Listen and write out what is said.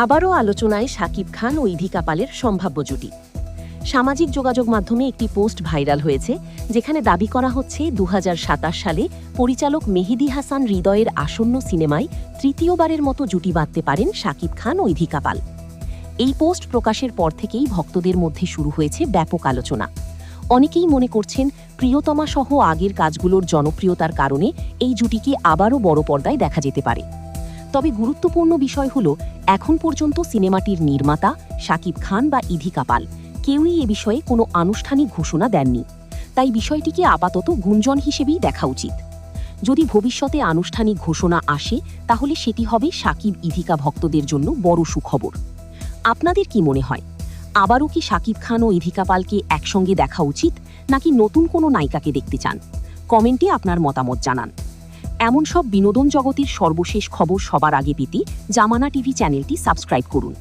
আবারও আলোচনায় শাকিব খান ও ইধিকা পালের সম্ভাব্য জুটি। সামাজিক যোগাযোগ মাধ্যমে একটি পোস্ট ভাইরাল হয়েছে, যেখানে দাবি করা হচ্ছে ২০২৭ সালে পরিচালক মেহেদী হাসান হৃদয়ের আসন্ন সিনেমায় তৃতীয়বারের মতো জুটি বাঁধতে পারেন শাকিব খান ও ইধিকা পাল। এই পোস্ট প্রকাশের পর থেকেই ভক্তদের মধ্যে শুরু হয়েছে ব্যাপক আলোচনা। অনেকেই মনে করছেন, প্রিয়তমা সহ আগের কাজগুলোর জনপ্রিয়তার কারণে এই জুটিকে আবারও বড় পর্দায় দেখা যেতে পারে। তবে গুরুত্বপূর্ণ বিষয় হল, এখন পর্যন্ত সিনেমাটির নির্মাতা শাকিব খান বা ইধিকা পাল কেউই এ বিষয়ে কোনো আনুষ্ঠানিক ঘোষণা দেননি। তাই বিষয়টিকে আপাতত গুঞ্জন হিসেবেই দেখা উচিত। যদি ভবিষ্যতে আনুষ্ঠানিক ঘোষণা আসে, তাহলে সেটি হবে শাকিব ইধিকা ভক্তদের জন্য বড় সুখবর। আপনাদের কি মনে হয়, আবারও কি শাকিব খান ও ইধিকা পালকে একসঙ্গে দেখা উচিত, নাকি নতুন কোনো নায়িকাকে দেখতে চান? কমেন্টে আপনার মতামত জানান। এমন সব বিনোদন জগতের সর্বশেষ খবর সবার আগে পেতে জামানা টিভি চ্যানেলটি সাবস্ক্রাইব করুন।